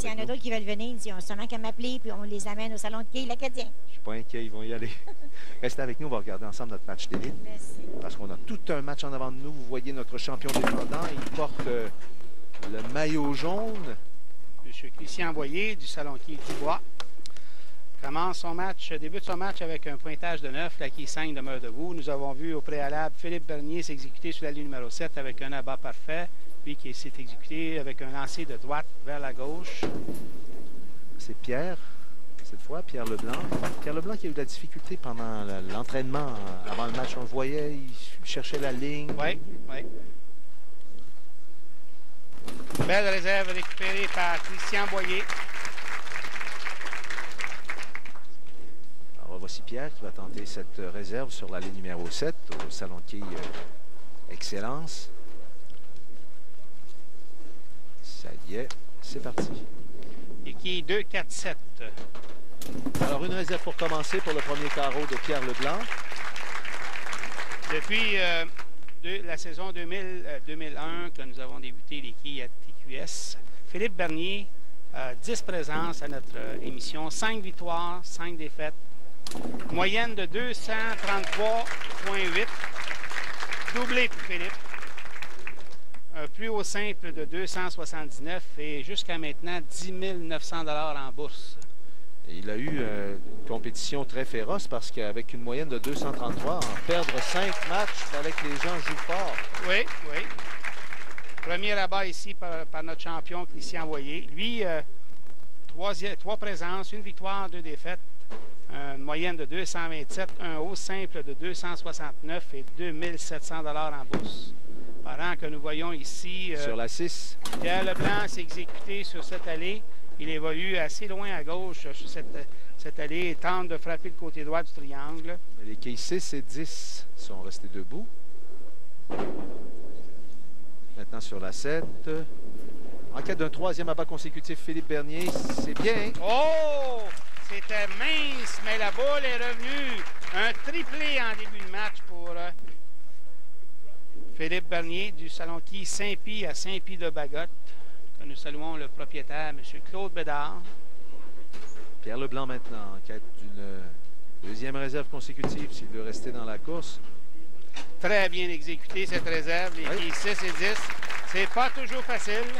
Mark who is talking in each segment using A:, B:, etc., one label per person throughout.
A: s'il y en a d'autres qui veulent venir, ils ont seulement qu'à m'appeler, puis on les amène au salon de quai l'Acadien.
B: Je suis pas inquiet, ils vont y aller. Restez avec nous, on va regarder ensemble notre match d'élite.
A: Merci.
B: Parce qu'on a tout un match en avant de nous. Vous voyez notre champion défendant, il porte le maillot jaune.
C: M. Christian Boyer du salon de quai Dubois débute son match avec un pointage de 9, la quai 5 demeure debout. Nous avons vu au préalable Philippe Bernier s'exécuter sur la ligne numéro 7 avec un abat parfait, puis qui s'est exécuté avec un lancer de droite vers la gauche.
B: C'est Pierre, cette fois, Pierre Leblanc. Pierre Leblanc qui a eu de la difficulté pendant l'entraînement avant le match. On le voyait, il cherchait la ligne.
C: Oui, oui. Belle réserve récupérée par Christian Boyer.
B: Alors voici Pierre qui va tenter cette réserve sur la ligne numéro 7 au salon de quai Excellence. Ça y est, c'est parti.
C: Et qui est 2, 4, 7.
B: Alors une réserve pour commencer pour le premier carreau de Pierre Leblanc.
C: Depuis la saison 2001 que nous avons débuté les quilles à TQS, Philippe Bernier, 10 présences à notre émission, 5 victoires, 5 défaites, moyenne de 233,8, doublé pour Philippe, un plus haut simple de 279 et jusqu'à maintenant 10 900 $ en bourse.
B: Et il a eu une compétition très féroce parce qu'avec une moyenne de 233, en perdre 5 matchs, il fallait que les gens jouent fort.
C: Oui, oui. Premier abat ici par notre champion Christian Boyer. Lui, 3 présences, 1 victoire, 2 défaites, une moyenne de 227, un haut simple de 269 et 2 700 $ en bourse. Pendant que nous voyons ici...
B: sur la 6.
C: Pierre Leblanc s'est exécuté sur cette allée. Il évolue assez loin à gauche sur cette allée et tente de frapper le côté droit du triangle.
B: Les quais 6 et 10 sont restés debout. Maintenant sur la 7. En quête d'un 3e abat consécutif, Philippe Bernier, c'est bien.
C: Oh! C'était mince, mais la boule est revenue. Un triplé en début de match pour Philippe Bernier du salon quai Saint-Pie à Saint-Pie-de-Bagotte. Nous saluons le propriétaire, M. Claude Bédard.
B: Pierre Leblanc maintenant en quête d'une 2e réserve consécutive s'il veut rester dans la course.
C: Très bien exécuté cette réserve, les quais 6 et 10. C'est pas toujours facile.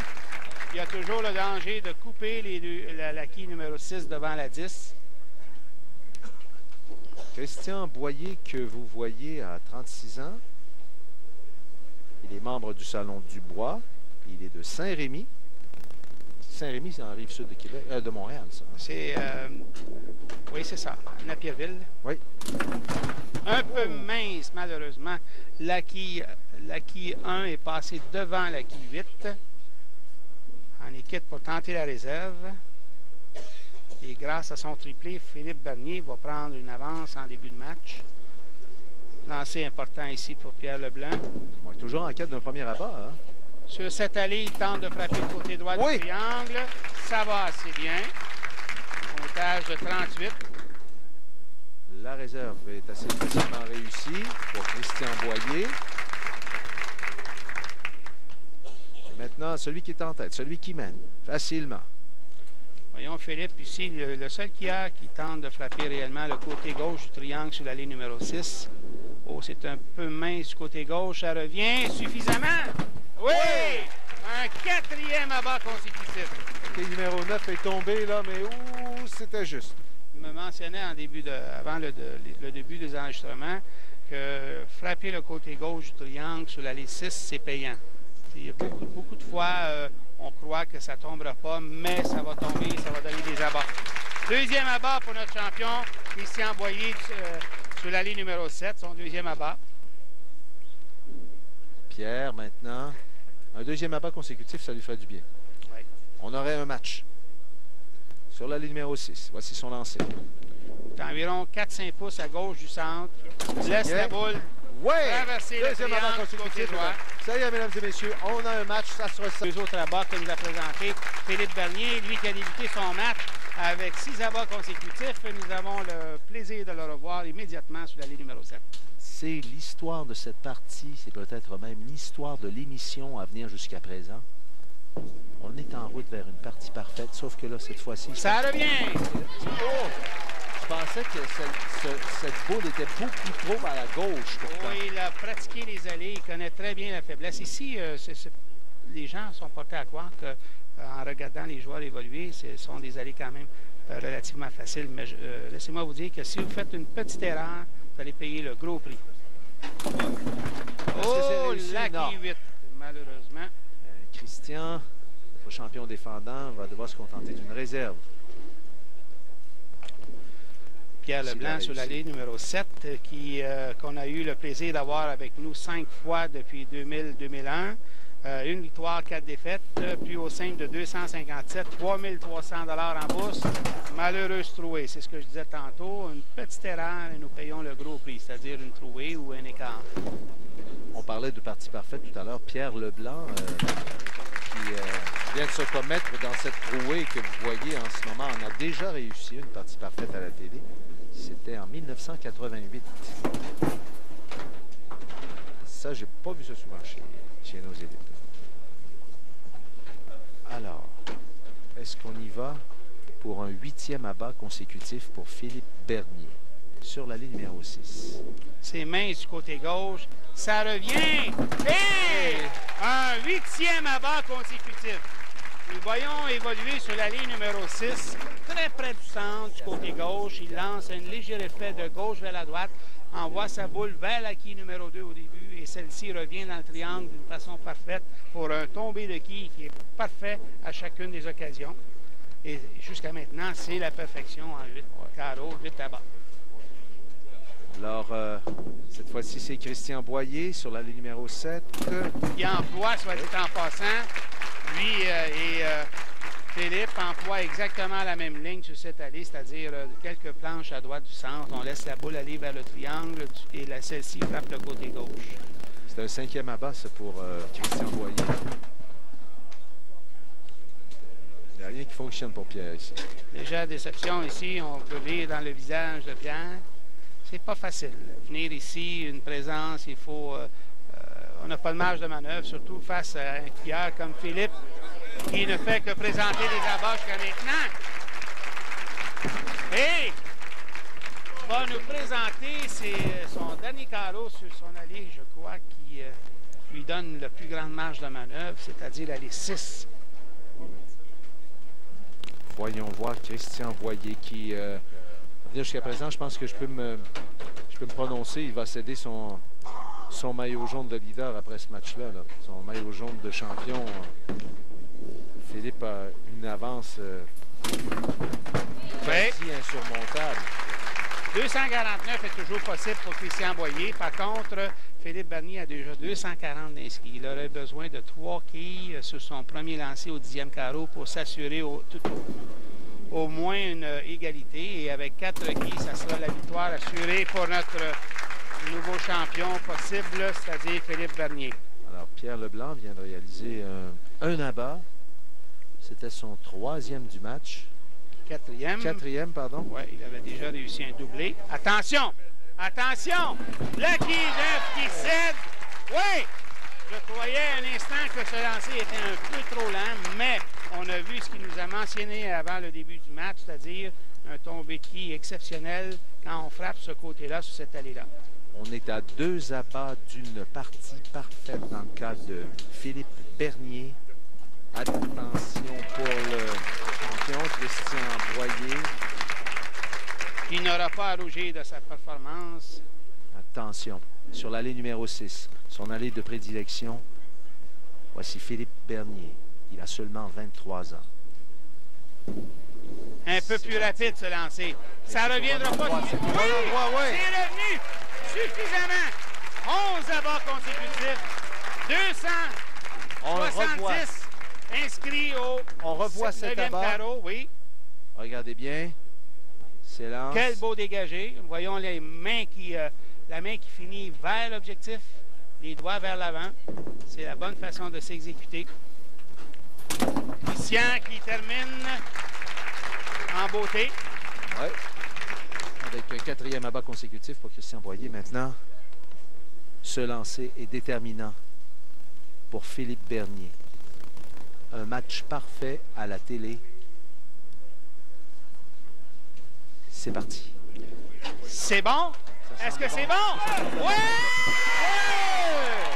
C: Il y a toujours le danger de couper la quai numéro 6 devant la 10.
B: Christian Boyer que vous voyez à 36 ans. Il est membre du salon Dubois. Il est de Saint-Rémy. Saint-Rémy, c'est en rive sud de Québec, de Montréal, ça.
C: C'est... oui, c'est ça, Napierville.
B: Oui.
C: Un peu mince, malheureusement. La quai 1 est passé devant la quai 8. En équipe pour tenter la réserve. Et grâce à son triplé, Philippe Bernier va prendre une avance en début de match. Lancer important ici pour Pierre Leblanc.
B: On est toujours en quête d'un premier abat, hein?
C: Sur cette allée, il tente de frapper le côté droit du triangle. Ça va assez bien. Montage de 38.
B: La réserve est assez facilement réussie pour Christian Boyer. Et maintenant, celui qui est en tête, celui qui mène, facilement.
C: Voyons Philippe ici, le seul qui tente de frapper réellement le côté gauche du triangle sur la ligne numéro 6. Oh, c'est un peu mince du côté gauche. Ça revient suffisamment. Oui! Un 4e abat consécutif.
B: Le numéro 9 est tombé, là, mais c'était juste.
C: Je me mentionnais avant le début des enregistrements que frapper le côté gauche du triangle sur l'allée 6, c'est payant. Il y a beaucoup de fois, on croit que ça ne tombera pas, mais ça va tomber, ça va donner des abats. 2e abat pour notre champion, Christian Boyer, sur l'allée numéro 7, son 2e abat.
B: Pierre, maintenant, un 2e abat consécutif, ça lui ferait du bien.
C: Oui.
B: On aurait un match sur la ligne numéro 6. Voici son lancer.
C: Environ 4-5 pouces à gauche du centre. Laisse la boule traverser le triangle du côté droit.
B: Ça y est, mesdames et messieurs, on a un match, ça sera ça.
C: 2 autres abats que nous a présenté Philippe Bernier, lui qui a débuté son match avec 6 abats consécutifs. Nous avons le plaisir de le revoir immédiatement sur la ligne numéro 7.
B: C'est l'histoire de cette partie, c'est peut-être même l'histoire de l'émission à venir jusqu'à présent. On est en route vers une partie parfaite, sauf que là, cette fois-ci...
C: Ça revient!
B: Oh! Je pensais que cette boule était beaucoup trop à la gauche. Pourtant.
C: Oui, il a pratiqué les allées, il connaît très bien la faiblesse. Ici, les gens sont portés à croire qu'en regardant les joueurs évoluer, ce sont des allées quand même relativement faciles. Mais laissez-moi vous dire que si vous faites une petite erreur, vous allez payer le gros prix. Oh, Lucky 8, malheureusement.
B: Christian, notre champion défendant, va devoir se contenter d'une réserve.
C: Pierre Leblanc sur la ligne numéro 7, qu'on a eu le plaisir d'avoir avec nous 5 fois depuis 2000-2001. Une victoire, 4 défaites, plus au simple de 257, 3300 $ en bourse. Malheureuse trouée, c'est ce que je disais tantôt. Une petite erreur et nous payons le gros prix, c'est-à-dire une trouée ou un écart.
B: On parlait de partie parfaite tout à l'heure. Pierre Leblanc, qui vient de se commettre dans cette trouée que vous voyez en ce moment, on a déjà réussi une partie parfaite à la télé. C'était en 1988. Ça, j'ai pas vu ça souvent chez nos élites. Alors, est-ce qu'on y va pour un 8e abat consécutif pour Philippe Bernier sur la ligne numéro 6?
C: Ses mains du côté gauche. Ça revient. Et un 8e abat consécutif. Nous voyons évoluer sur la ligne numéro 6, très près du centre, du côté gauche. Il lance un léger effet de gauche vers la droite, envoie sa boule vers la quille numéro 2 au début, et celle-ci revient dans le triangle d'une façon parfaite pour un tombé de quille qui est parfait à chacune des occasions. Et jusqu'à maintenant, c'est la perfection en 8 carreaux, 8 abats.
B: Alors, cette fois-ci, c'est Christian Boyer sur la ligne numéro 7.
C: Qui emploie, soit dit en passant, lui et Philippe emploient exactement la même ligne sur cette allée, c'est-à-dire quelques planches à droite du centre. On laisse la boule aller vers le triangle et celle-ci frappe le côté gauche.
B: C'est un 5e abat, ça, pour Christian Boyer. Il n'y a rien qui fonctionne pour Pierre ici.
C: Déjà, déception ici, on peut lire dans le visage de Pierre. C'est pas facile. Venir ici, une présence, il faut... on n'a pas de marge de manœuvre, surtout face à un skieur comme Philippe, qui ne fait que présenter les abats jusqu'à maintenant. Et va nous présenter son dernier carreau sur son allée, je crois, qui lui donne la plus grande marge de manœuvre, c'est-à-dire l'allée 6.
B: Voyons voir Christian Boyer qui... jusqu'à présent, je pense que je peux me prononcer. Il va céder son maillot jaune de leader après ce match-là. Son maillot jaune de champion. Philippe a une avance quasi insurmontable.
C: 249 est toujours possible pour Christian Boyer. Par contre, Philippe Bernier a déjà 240 d'inscrits. Il aurait besoin de 3 quilles sur son premier lancer au 10e carreau pour s'assurer au moins une égalité. Et avec 4 quilles, ça sera la victoire assurée pour notre nouveau champion possible, c'est-à-dire Philippe Bernier.
B: Alors, Pierre Leblanc vient de réaliser un abat. C'était son 3e du match.
C: 4e.
B: 4e, pardon.
C: Oui, il avait déjà réussi un doublé. Attention! Attention! Lucky 9 qui cède. Oui! Je croyais un instant que ce lancer était un peu trop lent, mais on a vu ce qu'il nous a mentionné avant le début du match, c'est-à-dire un tombé de quille exceptionnel quand on frappe ce côté-là, sur cette allée-là.
B: On est à 2 abats d'une partie parfaite dans le cas de Philippe Bernier. Attention pour le champion Christian Boyer.
C: Il n'aura pas à rougir de sa performance.
B: Attention, sur l'allée numéro 6, son allée de prédilection. Voici Philippe Bernier. Il a seulement 23 ans.
C: Un peu plus rapide ce lancer. Ça ne reviendra pas. Oui, c'est revenu suffisamment. 11 abats consécutifs. 270 inscrits au 9e carreau. Oui.
B: Regardez bien. Silence.
C: Quel beau dégagé. Voyons les mains la main qui finit vers l'objectif, les doigts vers l'avant. C'est la bonne façon de s'exécuter. Christian qui termine en beauté.
B: Oui. Avec un 4e abat consécutif pour Christian Boyer. Maintenant, ce lancer est déterminant pour Philippe Bernier. un match parfait à la télé. C'est parti.
C: C'est bon? Est-ce que c'est bon? Oui!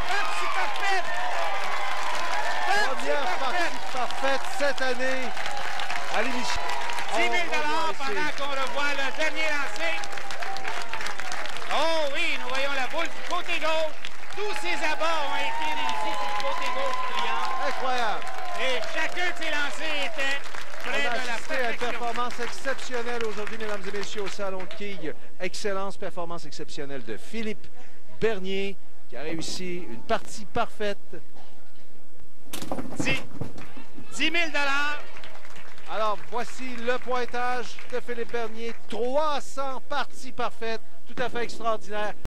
C: Partie parfaite!
B: Première partie parfaite cette année à l'émission.
C: 10 000 pendant qu'on revoit le dernier lancer. Oh oui, nous voyons la boule du côté gauche. Tous ces abords ont été réussis sur le côté gauche du triangle.
B: Incroyable.
C: Et chacun de ces lancers était près
B: On a
C: de la
B: assisté à une
C: perfection.
B: performance exceptionnelle aujourd'hui, mesdames et messieurs, au Salon de quilles. Excellence, performance exceptionnelle de Philippe Bernier, qui a réussi une partie parfaite.
C: 10 000
B: Alors, voici le pointage de Philippe Bernier. 300 parties parfaites, tout à fait extraordinaire.